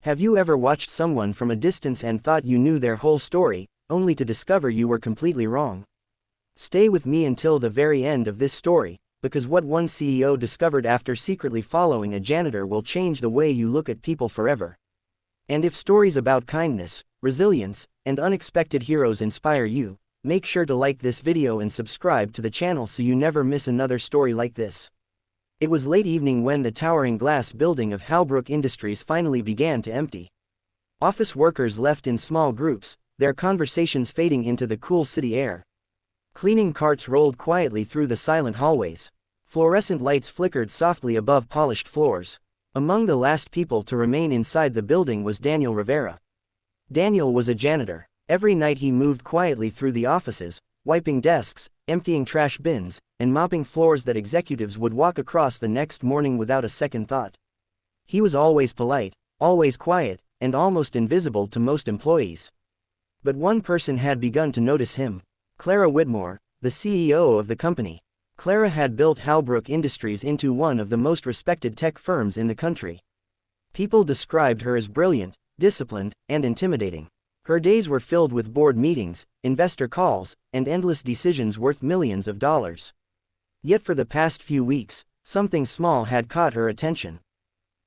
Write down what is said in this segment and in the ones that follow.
Have you ever watched someone from a distance and thought you knew their whole story, only to discover you were completely wrong? Stay with me until the very end of this story, because what one CEO discovered after secretly following a janitor will change the way you look at people forever. And if stories about kindness, resilience, and unexpected heroes inspire you, make sure to like this video and subscribe to the channel so you never miss another story like this. It was late evening when the towering glass building of Halbrook Industries finally began to empty. Office workers left in small groups, their conversations fading into the cool city air. Cleaning carts rolled quietly through the silent hallways. Fluorescent lights flickered softly above polished floors. Among the last people to remain inside the building was Daniel Rivera. Daniel was a janitor. Every night he moved quietly through the offices, wiping desks, emptying trash bins, and mopping floors that executives would walk across the next morning without a second thought. He was always polite, always quiet, and almost invisible to most employees. But one person had begun to notice him: Clara Whitmore, the CEO of the company. Clara had built Halbrook Industries into one of the most respected tech firms in the country. People described her as brilliant, disciplined, and intimidating. Her days were filled with board meetings, investor calls, and endless decisions worth millions of dollars. Yet for the past few weeks, something small had caught her attention.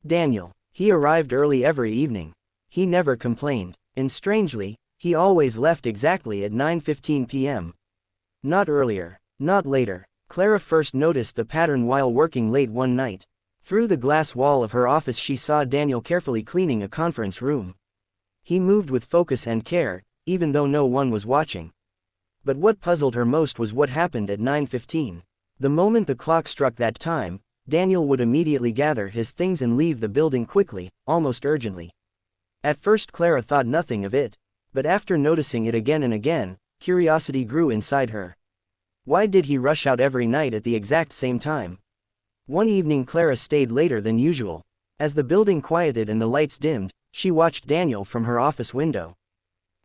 Daniel. He arrived early every evening. He never complained, and strangely, he always left exactly at 9:15 p.m. Not earlier, not later. Clara first noticed the pattern while working late one night. Through the glass wall of her office she saw Daniel carefully cleaning a conference room. He moved with focus and care, even though no one was watching. But what puzzled her most was what happened at 9:15. The moment the clock struck that time, Daniel would immediately gather his things and leave the building quickly, almost urgently. At first Clara thought nothing of it, but after noticing it again and again, curiosity grew inside her. Why did he rush out every night at the exact same time? One evening Clara stayed later than usual. As the building quieted and the lights dimmed, she watched Daniel from her office window.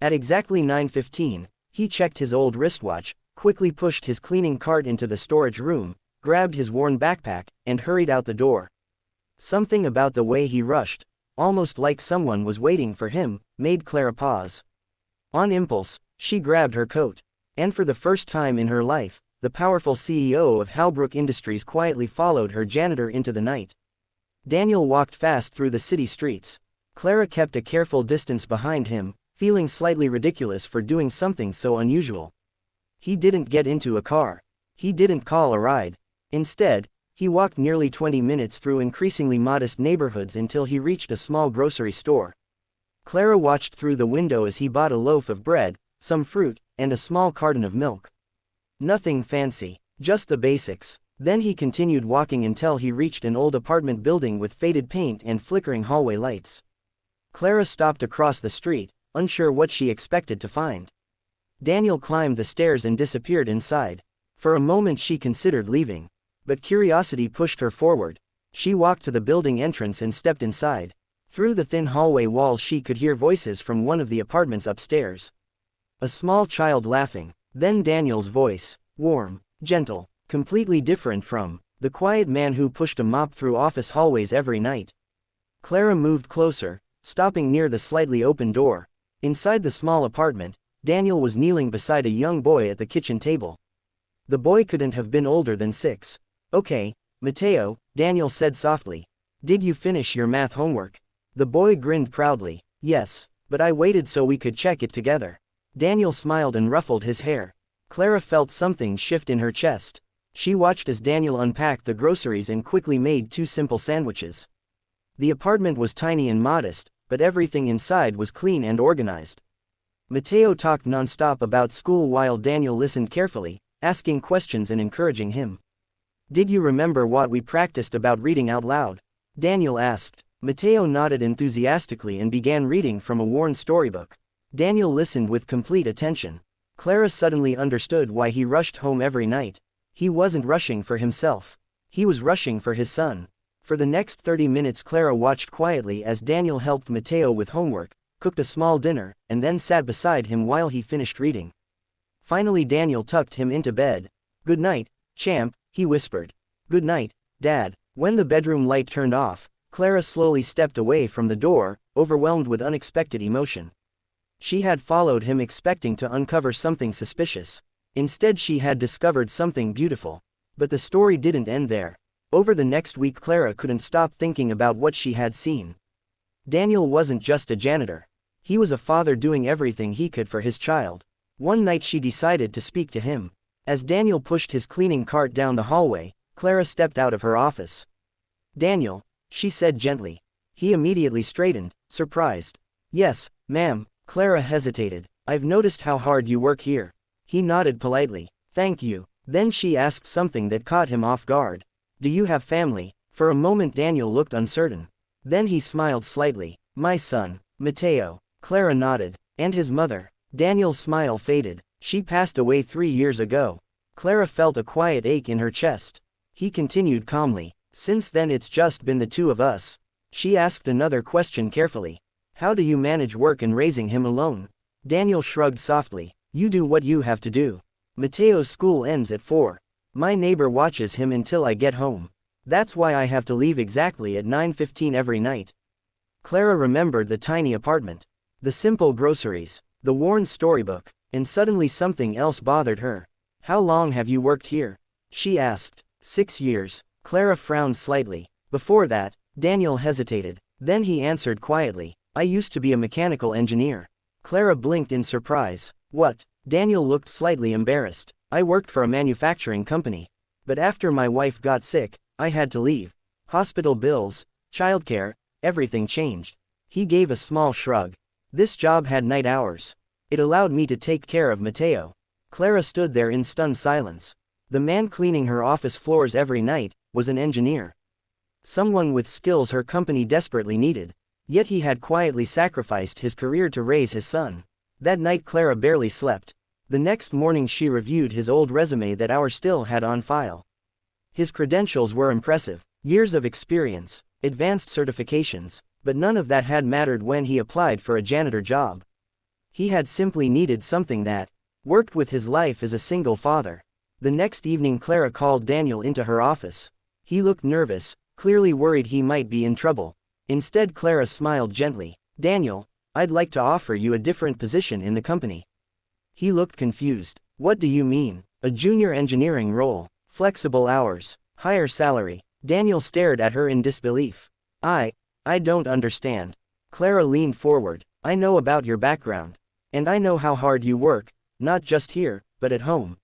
At exactly 9:15, he checked his old wristwatch, quickly pushed his cleaning cart into the storage room, grabbed his worn backpack, and hurried out the door. Something about the way he rushed, almost like someone was waiting for him, made Clara pause. On impulse, she grabbed her coat. And for the first time in her life, the powerful CEO of Halbrook Industries quietly followed her janitor into the night. Daniel walked fast through the city streets. Clara kept a careful distance behind him, feeling slightly ridiculous for doing something so unusual. He didn't get into a car. He didn't call a ride. Instead, he walked nearly 20 minutes through increasingly modest neighborhoods until he reached a small grocery store. Clara watched through the window as he bought a loaf of bread, some fruit, and a small carton of milk. Nothing fancy, just the basics. Then he continued walking until he reached an old apartment building with faded paint and flickering hallway lights. Clara stopped across the street, unsure what she expected to find. Daniel climbed the stairs and disappeared inside. For a moment she considered leaving, but curiosity pushed her forward. She walked to the building entrance and stepped inside. Through the thin hallway walls she could hear voices from one of the apartments upstairs. A small child laughing, then Daniel's voice, warm, gentle, completely different from the quiet man who pushed a mop through office hallways every night. Clara moved closer, stopping near the slightly open door. Inside the small apartment, Daniel was kneeling beside a young boy at the kitchen table. The boy couldn't have been older than 6. "Okay, Mateo," Daniel said softly. "Did you finish your math homework?" The boy grinned proudly. "Yes, but I waited so we could check it together." Daniel smiled and ruffled his hair. Clara felt something shift in her chest. She watched as Daniel unpacked the groceries and quickly made 2 simple sandwiches. The apartment was tiny and modest, but everything inside was clean and organized. Mateo talked nonstop about school while Daniel listened carefully, asking questions and encouraging him. "Did you remember what we practiced about reading out loud?" Daniel asked. Mateo nodded enthusiastically and began reading from a worn storybook. Daniel listened with complete attention. Clara suddenly understood why he rushed home every night. He wasn't rushing for himself. He was rushing for his son. For the next 30 minutes Clara watched quietly as Daniel helped Mateo with homework, cooked a small dinner, and then sat beside him while he finished reading. Finally Daniel tucked him into bed. "Good night, champ," he whispered. "Good night, Dad." When the bedroom light turned off, Clara slowly stepped away from the door, overwhelmed with unexpected emotion. She had followed him expecting to uncover something suspicious. Instead, she had discovered something beautiful. But the story didn't end there. Over the next week, Clara couldn't stop thinking about what she had seen. Daniel wasn't just a janitor. He was a father doing everything he could for his child. One night she decided to speak to him. As Daniel pushed his cleaning cart down the hallway, Clara stepped out of her office. "Daniel," she said gently. He immediately straightened, surprised. "Yes, ma'am." Clara hesitated. "I've noticed how hard you work here." He nodded politely. "Thank you." Then she asked something that caught him off guard. "Do you have family?" For a moment Daniel looked uncertain. Then he smiled slightly. "My son, Matteo." Clara nodded. "And his mother?" Daniel's smile faded. "She passed away 3 years ago." Clara felt a quiet ache in her chest. He continued calmly. "Since then it's just been the two of us." She asked another question carefully. "How do you manage work and raising him alone?" Daniel shrugged softly. "You do what you have to do. Matteo's school ends at 4. My neighbor watches him until I get home. That's why I have to leave exactly at 9:15 every night." Clara remembered the tiny apartment, the simple groceries, the worn storybook, and suddenly something else bothered her. "How long have you worked here?" she asked. 6 years. Clara frowned slightly. Before that, Daniel hesitated. Then he answered quietly, "I used to be a mechanical engineer." Clara blinked in surprise. "What?" Daniel looked slightly embarrassed. "I worked for a manufacturing company. But after my wife got sick, I had to leave. Hospital bills, childcare, everything changed." He gave a small shrug. "This job had night hours. It allowed me to take care of Matteo." Clara stood there in stunned silence. The man cleaning her office floors every night was an engineer. Someone with skills her company desperately needed. Yet he had quietly sacrificed his career to raise his son. That night Clara barely slept. The next morning she reviewed his old resume that our still had on file. His credentials were impressive. Years of experience, advanced certifications, but none of that had mattered when he applied for a janitor job. He had simply needed something that worked with his life as a single father. The next evening Clara called Daniel into her office. He looked nervous, clearly worried he might be in trouble. Instead Clara smiled gently. "Daniel, I'd like to offer you a different position in the company." He looked confused. "What do you mean? A junior engineering role, flexible hours, higher salary?" Daniel stared at her in disbelief. I don't understand." Clara leaned forward. "I know about your background. And I know how hard you work, not just here, but at home."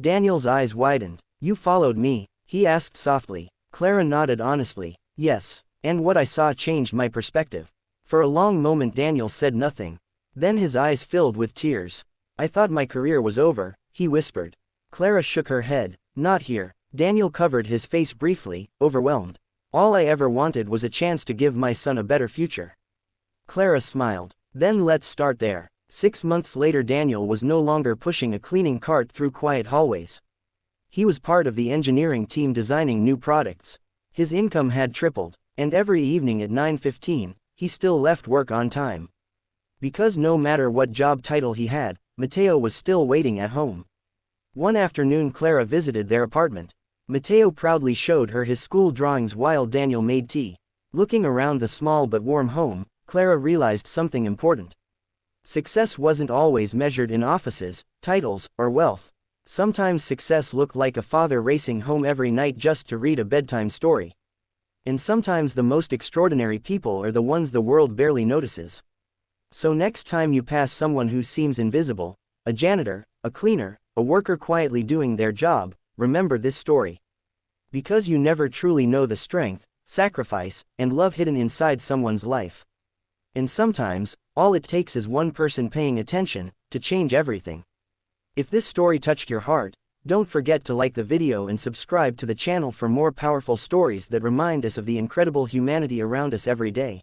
Daniel's eyes widened. "You followed me?" he asked softly. Clara nodded honestly. "Yes. And what I saw changed my perspective." For a long moment Daniel said nothing. Then his eyes filled with tears. "I thought my career was over," he whispered. Clara shook her head. "Not here." Daniel covered his face briefly, overwhelmed. "All I ever wanted was a chance to give my son a better future." Clara smiled. "Then let's start there." 6 months later Daniel was no longer pushing a cleaning cart through quiet hallways. He was part of the engineering team designing new products. His income had tripled, and every evening at 9:15, he still left work on time. Because no matter what job title he had, Matteo was still waiting at home. One afternoon Clara visited their apartment. Matteo proudly showed her his school drawings while Daniel made tea. Looking around the small but warm home, Clara realized something important. Success wasn't always measured in offices, titles, or wealth. Sometimes success looked like a father racing home every night just to read a bedtime story. And sometimes the most extraordinary people are the ones the world barely notices. So next time you pass someone who seems invisible, a janitor, a cleaner, a worker quietly doing their job, remember this story. Because you never truly know the strength, sacrifice, and love hidden inside someone's life. And sometimes, all it takes is one person paying attention to change everything. If this story touched your heart, don't forget to like the video and subscribe to the channel for more powerful stories that remind us of the incredible humanity around us every day.